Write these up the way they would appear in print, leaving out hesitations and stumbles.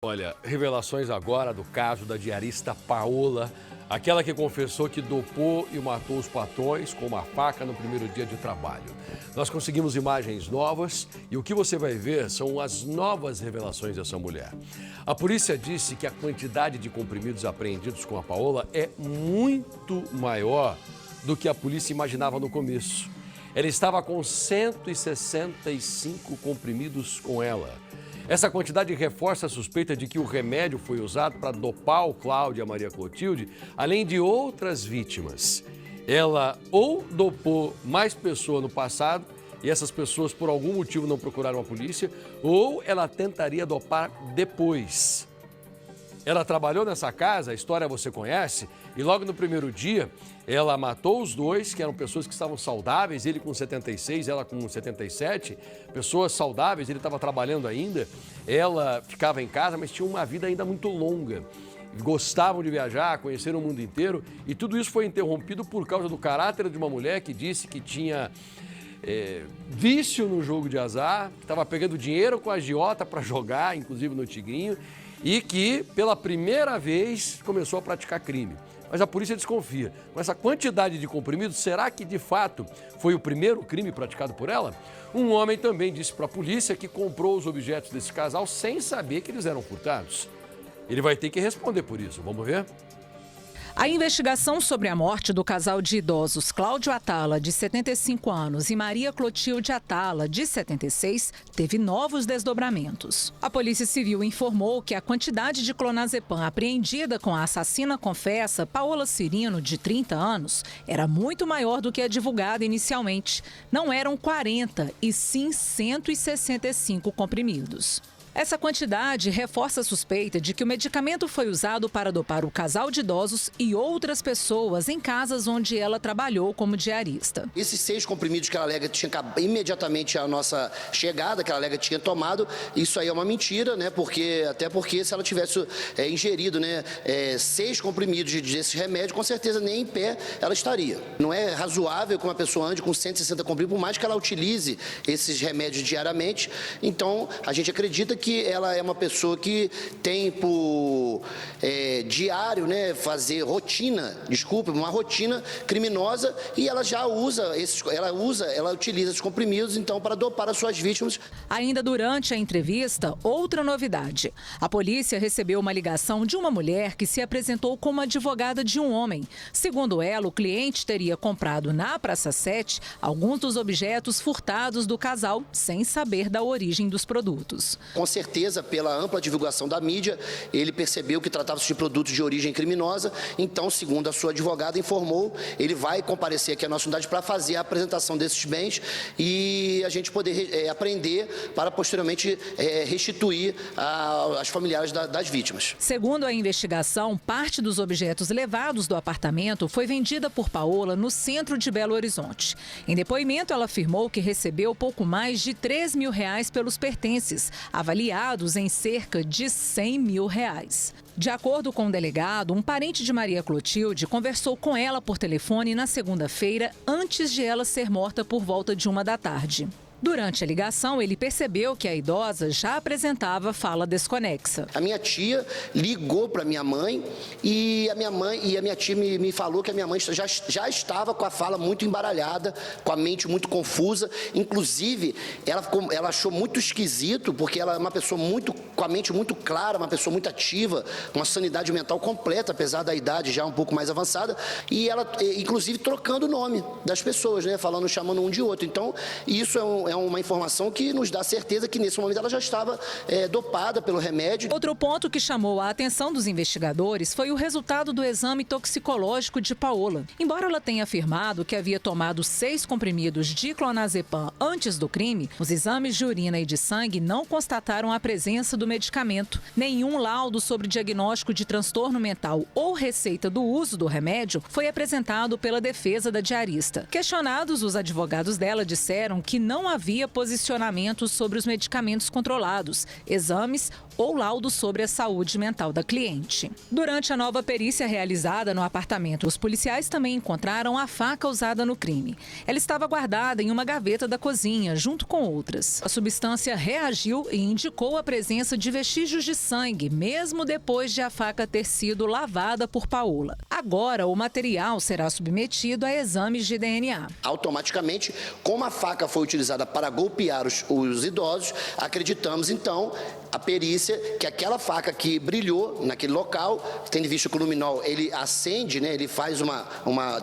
Olha, revelações agora do caso da diarista Paola, aquela que confessou que dopou e matou os patrões com uma faca no primeiro dia de trabalho. Nós conseguimos imagens novas e o que você vai ver são as novas revelações dessa mulher. A polícia disse que a quantidade de comprimidos apreendidos com a Paola é muito maior do que a polícia imaginava no começo. Ela estava com 165 comprimidos com ela. Essa quantidade reforça a suspeita de que o remédio foi usado para dopar o Cláudio e a Maria Clotilde, além de outras vítimas. Ela ou dopou mais pessoas no passado e essas pessoas por algum motivo não procuraram a polícia, ou ela tentaria dopar depois. Ela trabalhou nessa casa, a história você conhece, e logo no primeiro dia ela matou os dois, que eram pessoas que estavam saudáveis, ele com 76, ela com 77, pessoas saudáveis, ele estava trabalhando ainda, ela ficava em casa, mas tinha uma vida ainda muito longa. Gostavam de viajar, conheceram o mundo inteiro, e tudo isso foi interrompido por causa do caráter de uma mulher que disse que tinha vício no jogo de azar, que estava pegando dinheiro com a agiota para jogar, inclusive no Tigrinho, e que, pela primeira vez, começou a praticar crime. Mas a polícia desconfia. Com essa quantidade de comprimidos, será que, de fato, foi o primeiro crime praticado por ela? Um homem também disse para a polícia que comprou os objetos desse casal sem saber que eles eram furtados. Ele vai ter que responder por isso. Vamos ver? A investigação sobre a morte do casal de idosos Cláudio Atala, de 75 anos, e Maria Clotilde Atala, de 76, teve novos desdobramentos. A Polícia Civil informou que a quantidade de clonazepam apreendida com a assassina confessa, Paola Cirino, de 30 anos, era muito maior do que a divulgada inicialmente. Não eram 40, e sim 165 comprimidos. Essa quantidade reforça a suspeita de que o medicamento foi usado para dopar o casal de idosos e outras pessoas em casas onde ela trabalhou como diarista. Esses 6 comprimidos que ela alega tinha imediatamente a nossa chegada, que ela alega tinha tomado, isso aí é uma mentira, né? Até porque se ela tivesse ingerido 6 comprimidos desse remédio, com certeza nem em pé ela estaria. Não é razoável que uma pessoa ande com 160 comprimidos, por mais que ela utilize esses remédios diariamente. Então, a gente acredita que ela é uma pessoa que tem por diário, fazer uma rotina criminosa, e ela já usa ela utiliza esses comprimidos, então, para dopar as suas vítimas. Ainda durante a entrevista, outra novidade. A polícia recebeu uma ligação de uma mulher que se apresentou como advogada de um homem. Segundo ela, o cliente teria comprado na Praça 7 alguns dos objetos furtados do casal, sem saber da origem dos produtos. Com certeza, pela ampla divulgação da mídia, ele percebeu que tratava-se de produtos de origem criminosa. Então, segundo a sua advogada informou, ele vai comparecer aqui à nossa unidade para fazer a apresentação desses bens e a gente poder apreender para posteriormente restituir aos familiares das vítimas. Segundo a investigação, parte dos objetos levados do apartamento foi vendida por Paola no centro de Belo Horizonte. Em depoimento, ela afirmou que recebeu pouco mais de R$3 mil pelos pertences, avaliados em cerca de R$100 mil. De acordo com o delegado, um parente de Maria Clotilde conversou com ela por telefone na segunda-feira, antes de ela ser morta por volta de 1 da tarde. Durante a ligação, ele percebeu que a idosa já apresentava fala desconexa. A minha tia ligou para minha mãe e a minha tia me falou que a minha mãe já estava com a fala muito embaralhada, com a mente muito confusa. Inclusive, ela achou muito esquisito, porque ela é uma pessoa com a mente muito clara, uma pessoa muito ativa, uma sanidade mental completa, apesar da idade já um pouco mais avançada. E ela, inclusive, trocando o nome das pessoas, chamando um de outro. Então, isso é uma informação que nos dá certeza que nesse momento ela já estava dopada pelo remédio. Outro ponto que chamou a atenção dos investigadores foi o resultado do exame toxicológico de Paola. Embora ela tenha afirmado que havia tomado 6 comprimidos de clonazepam antes do crime, os exames de urina e de sangue não constataram a presença do medicamento. Nenhum laudo sobre diagnóstico de transtorno mental ou receita do uso do remédio foi apresentado pela defesa da diarista. Questionados, os advogados dela disseram que não havia posicionamentos sobre os medicamentos controlados, exames ou laudo sobre a saúde mental da cliente. Durante a nova perícia realizada no apartamento, os policiais também encontraram a faca usada no crime. Ela estava guardada em uma gaveta da cozinha, junto com outras. A substância reagiu e indicou a presença de vestígios de sangue, mesmo depois de a faca ter sido lavada por Paola. Agora, o material será submetido a exames de DNA. Automaticamente, como a faca foi utilizada para golpear os idosos, acreditamos então, a perícia, que aquela faca que brilhou naquele local, tendo visto que o luminol ele acende, né, ele faz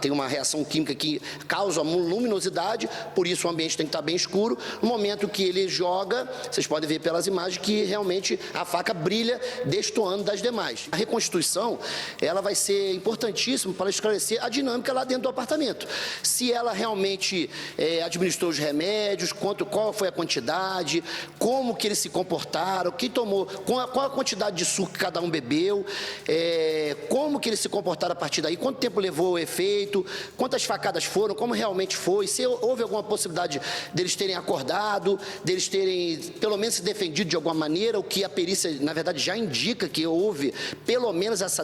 tem uma reação química que causa uma luminosidade, por isso o ambiente tem que estar bem escuro. No momento que ele joga, vocês podem ver pelas imagens que realmente a faca brilha, destoando das demais. A reconstituição, ela vai ser importantíssima para esclarecer a dinâmica lá dentro do apartamento. Se ela realmente administrou os remédios, qual foi a quantidade, como que eles se comportaram, quem tomou, qual a quantidade de suco que cada um bebeu, como que eles se comportaram a partir daí, quanto tempo levou o efeito, quantas facadas foram, como realmente foi, se houve alguma possibilidade deles terem acordado, deles terem pelo menos se defendido de alguma maneira, o que a perícia, na verdade, já indica que houve pelo menos essa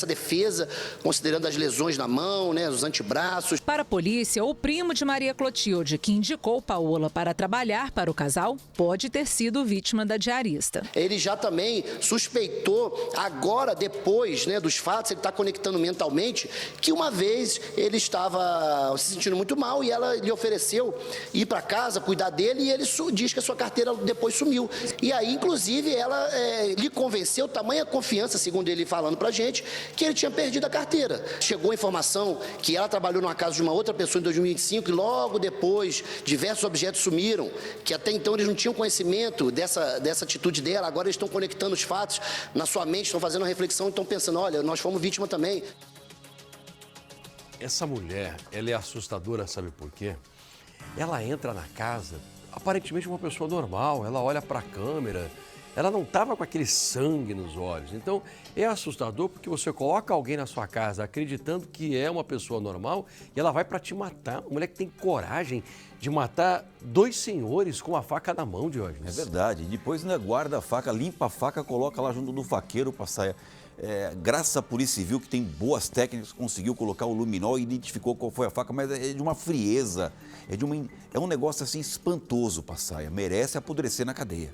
defesa, considerando as lesões na mão, né, os antebraços. Para a polícia, o primo de Maria Clotilde, que indicou Paola para trabalhar para o casal, pode ter sido vítima da diarista. Ele já também suspeitou, agora, depois, né, dos fatos, ele está conectando mentalmente, que uma vez ele estava se sentindo muito mal e ela lhe ofereceu ir para casa, cuidar dele, e ele diz que a sua carteira depois sumiu. E aí, inclusive, ela lhe convenceu, tamanha confiança, segundo ele falando pra gente, que ele tinha perdido a carteira. Chegou a informação que ela trabalhou numa casa de uma outra pessoa em 2025 e logo depois diversos objetos sumiram, que até então eles não tinham conhecimento dessa atitude dela, agora eles estão conectando os fatos na sua mente, estão fazendo uma reflexão e estão pensando, olha, nós fomos vítima também. Essa mulher, ela é assustadora, sabe por quê? Ela entra na casa, aparentemente uma pessoa normal, ela olha para a câmera, ela não estava com aquele sangue nos olhos. Então, é assustador porque você coloca alguém na sua casa acreditando que é uma pessoa normal e ela vai para te matar. Uma mulher que tem coragem de matar dois senhores com a faca na mão, Diógenes. É verdade. Depois ainda guarda a faca, limpa a faca, coloca lá junto do faqueiro para sair. Graças à Polícia Civil, que tem boas técnicas, conseguiu colocar o luminol e identificou qual foi a faca, mas é de uma frieza, é um negócio assim espantoso, Passaia. Merece apodrecer na cadeia.